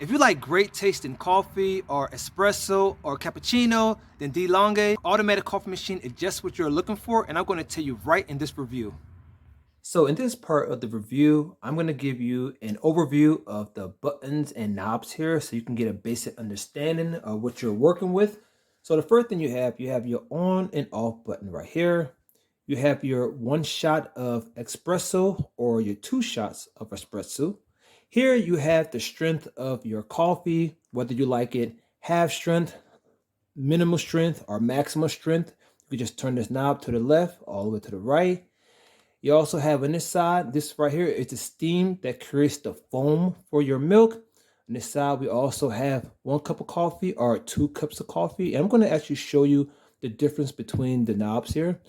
If you like great tasting coffee or espresso or cappuccino, then DeLonghi automatic coffee machine is just what you're looking for, and I'm going to tell you right in this review. So in this part of the review, I'm going to give you an overview of the buttons and knobs here so you can get a basic understanding of what you're working with. So the first thing you have your on and off button right here. You have your 1 shot of espresso or your 2 shots of espresso. Here you have the strength of your coffee, whether you like it half strength, minimal strength, or maximum strength. You can just turn this knob to the left, all the way to the right. You also have on this side, this right here is the steam that creates the foam for your milk. On this side, we also have 1 cup of coffee or 2 cups of coffee. And I'm going to actually show you the difference between the knobs here.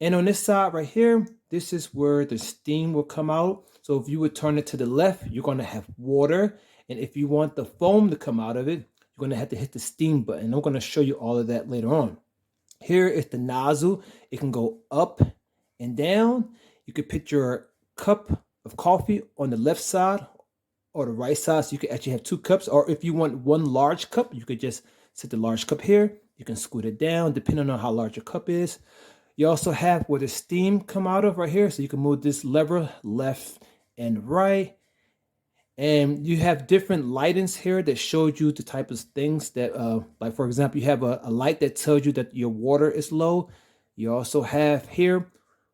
And on this side right here, this is where the steam will come out. So if you would turn it to the left, you're going to have water. And if you want the foam to come out of it, you're going to have to hit the steam button. I'm going to show you all of that later on. Here is the nozzle. It can go up and down. You could put your cup of coffee on the left side or the right side. So you could actually have 2 cups. Or if you want 1 large cup, you could just set the large cup here. You can scoot it down depending on how large your cup is. You also have where the steam come out of right here. So you can move this lever left and right. And you have different lightings here that shows you the type of things that, like for example, you have a light that tells you that your water is low. You also have here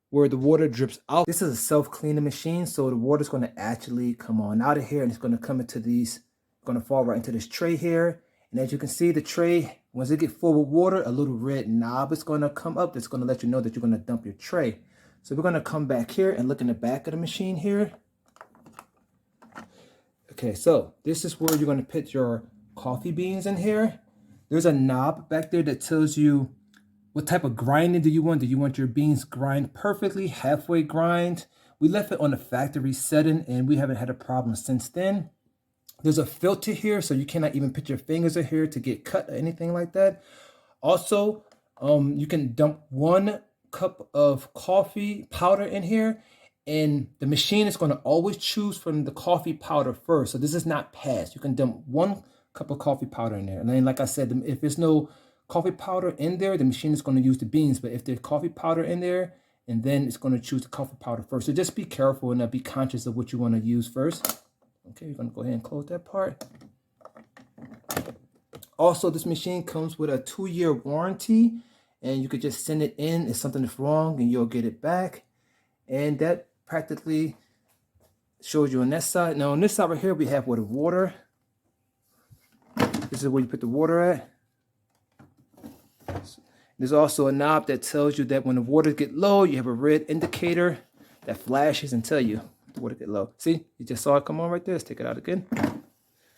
where the water drips out. This is a self-cleaning machine. So the water is going to actually come on out of here and it's going to come into these, going to fall right into this tray here. And as you can see, the tray, once it gets full with water, a little red knob is going to come up. That's going to let you know that you're going to dump your tray. So we're going to come back here and look in the back of the machine here. Okay, so this is where you're going to put your coffee beans in here. There's a knob back there that tells you what type of grinding do you want. Do you want your beans grind perfectly, halfway grind? We left it on the factory setting and we haven't had a problem since then. There's a filter here, so you cannot even put your fingers in here to get cut or anything like that. Also, you can dump 1 cup of coffee powder in here, and the machine is going to always choose from the coffee powder first. So this is not passed. You can dump 1 cup of coffee powder in there. And then, like I said, if there's no coffee powder in there, the machine is going to use the beans. But if there's coffee powder in there, and then it's going to choose the coffee powder first. So just be careful and be conscious of what you want to use first. Okay, you're going to go ahead and close that part. Also, this machine comes with a 2-year warranty, and you could just send it in if something is wrong and you'll get it back. And that practically shows you on that side. Now on this side right here, we have with the water. This is where you put the water at. There's also a knob that tells you that when the water gets low, you have a red indicator that flashes and tell you the water get low. See, you just saw it come on right there. Let's take it out again.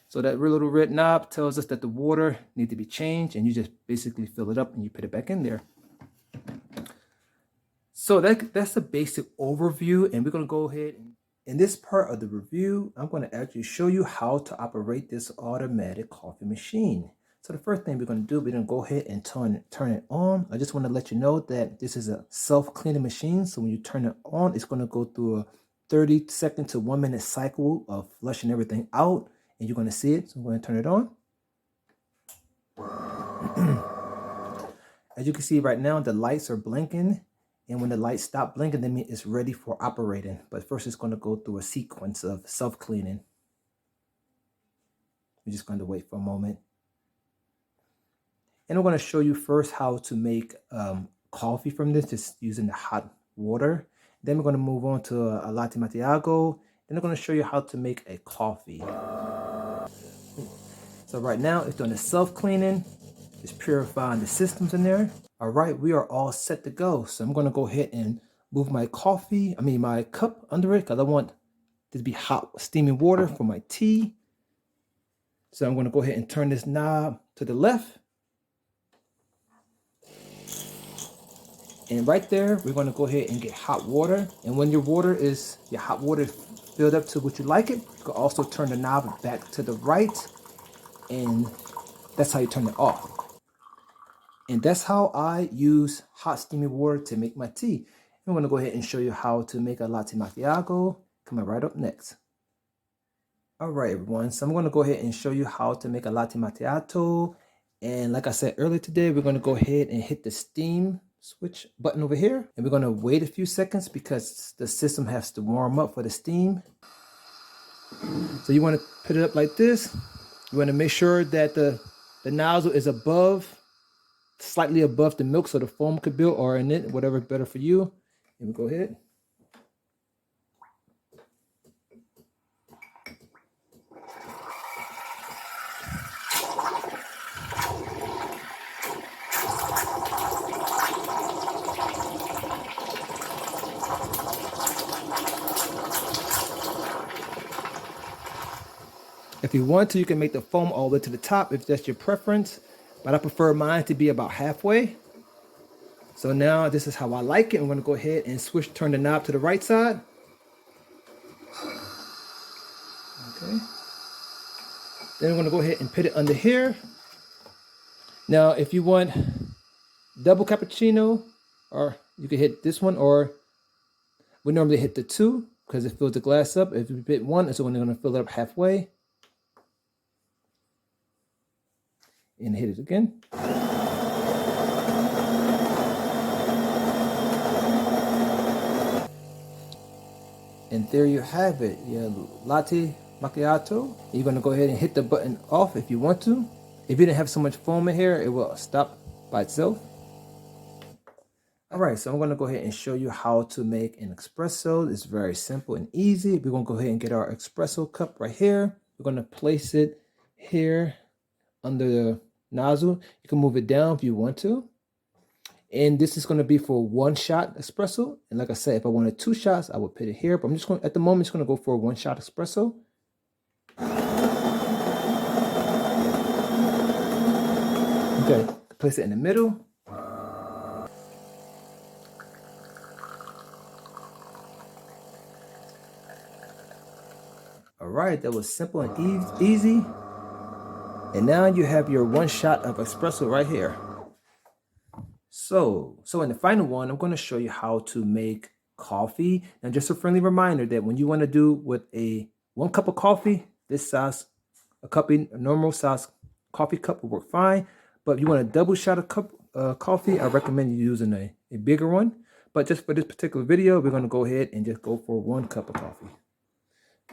So that little red knob tells us that the water needs to be changed, and you just basically fill it up and you put it back in there. So that's a basic overview, and we're going to go ahead. In this part of the review, I'm going to actually show you how to operate this automatic coffee machine. So the first thing we're going to do, we're going to go ahead and turn it on. I just want to let you know that this is a self-cleaning machine. So when you turn it on, it's going to go through a 30-second to 1-minute cycle of flushing everything out, and you're going to see it. So I'm going to turn it on. As you can see right now, the lights are blinking, and when the lights stop blinking, that means it's ready for operating. But first, it's going to go through a sequence of self-cleaning. We're just going to wait for a moment. And I'm going to show you first how to make coffee from this, just using the hot water. Then we're going to move on to a latte macchiato. Then I'm going to show you how to make a coffee. So right now it's doing the self-cleaning. It's purifying the systems in there. All right, we are all set to go. So I'm going to go ahead and move my my cup under it because I want this to be hot, steaming water for my tea. So I'm going to go ahead and turn this knob to the left. And right there, we're going to go ahead and get hot water. And when your hot water is filled up to what you like it, you can also turn the knob back to the right. And that's how you turn it off. And that's how I use hot steaming water to make my tea. I'm going to go ahead and show you how to make a latte macchiato. Coming right up next. All right, everyone. So I'm going to go ahead and show you how to make a latte macchiato. And like I said earlier today, we're going to go ahead and hit the steam switch button over here. And we're going to wait a few seconds because the system has to warm up for the steam. So you want to put it up like this. You want to make sure that the nozzle is slightly above the milk so the foam could build, or in it, whatever is better for you. And we go ahead. If you want to, you can make the foam all the way to the top if that's your preference, but I prefer mine to be about halfway. So now this is how I like it. I'm going to go ahead and turn the knob to the right side. Okay. Then I'm going to go ahead and put it under here. Now, if you want double cappuccino, or you can hit this one, or we normally hit the 2 because it fills the glass up. If you hit 1, it's only going to fill it up halfway. And hit it again. And there you have it, your latte macchiato. You're going to go ahead and hit the button off if you want to. If you didn't have so much foam in here, it will stop by itself. All right, so I'm going to go ahead and show you how to make an espresso. It's very simple and easy. We're going to go ahead and get our espresso cup right here. We're going to place it here under the nozzle. You can move it down if you want to. And this is going to be for 1 shot espresso. And like I said, if I wanted 2 shots, I would put it here. But I'm just going, at the moment, just going to go for a 1 shot espresso. Okay, place it in the middle. All right, that was simple and easy. And now you have your 1 shot of espresso right here. So in the final one, I'm going to show you how to make coffee. Now, just a friendly reminder that when you want to do with a 1 cup of coffee, this size, a normal size coffee cup will work fine. But if you want a double shot of coffee, I recommend you using a bigger one. But just for this particular video, we're going to go ahead and just go for 1 cup of coffee.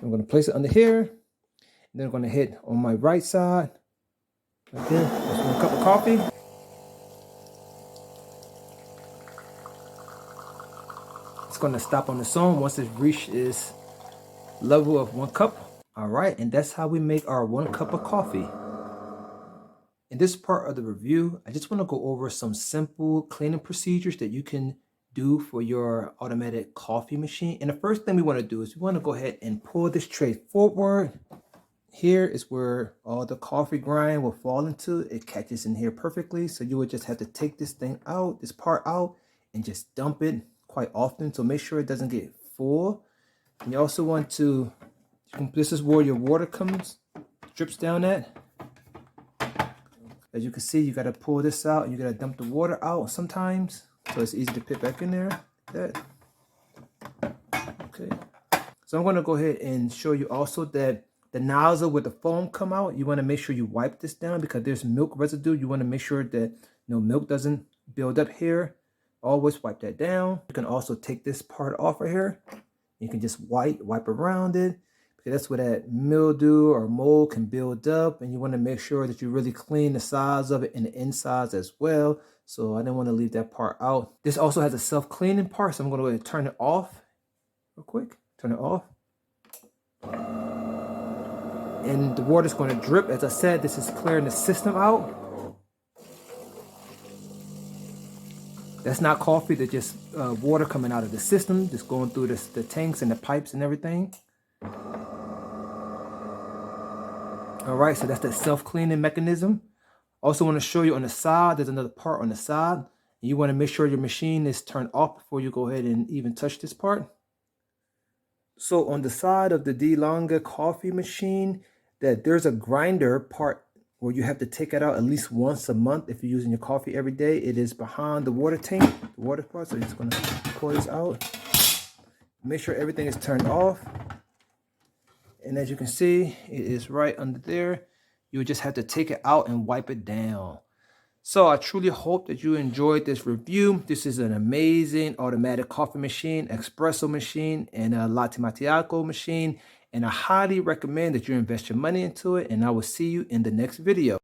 I'm going to place it under here. And then I'm going to hit on my right side. Right there, that's 1 cup of coffee. It's going to stop on its own once it's reached its level of 1 cup. All right, and that's how we make our 1 cup of coffee. In this part of the review, I just want to go over some simple cleaning procedures that you can do for your automatic coffee machine. And the first thing we want to do is we want to go ahead and pull this tray forward. Here is where all the coffee grind will fall into. It catches in here perfectly. So you would just have to take this thing out, this part out, and just dump it quite often. So make sure it doesn't get full. And you also want to, this is where your water drips down at. As you can see, you got to pull this out and you got to dump the water out sometimes. So it's easy to put back in there. Like that. Okay. So I'm going to go ahead and show you also that the nozzle with the foam come out. You want to make sure you wipe this down because there's milk residue. You want to make sure that no milk doesn't build up here. Always wipe that down. You can also take this part off right here. You can just wipe around it because that's where that mildew or mold can build up. And you want to make sure that you really clean the sides of it and the insides as well. So I didn't want to leave that part out. This also has a self-cleaning part. So I'm going to go ahead and turn it off real quick. Turn it off. And the water's going to drip. As I said, this is clearing the system out. That's not coffee, that's just water coming out of the system, just going through the tanks and the pipes and everything. All right, so that's the self-cleaning mechanism. Also want to show you on the side, there's another part on the side. You want to make sure your machine is turned off before you go ahead and even touch this part. So on the side of the DeLonghi coffee machine, that there's a grinder part where you have to take it out at least once a month if you're using your coffee every day. It is behind the water tank, the water part. So you're just going to pull this out. Make sure everything is turned off. And as you can see, it is right under there. You just have to take it out and wipe it down. So I truly hope that you enjoyed this review. This is an amazing automatic coffee machine, espresso machine, and a latte macchiato machine. And I highly recommend that you invest your money into it. And I will see you in the next video.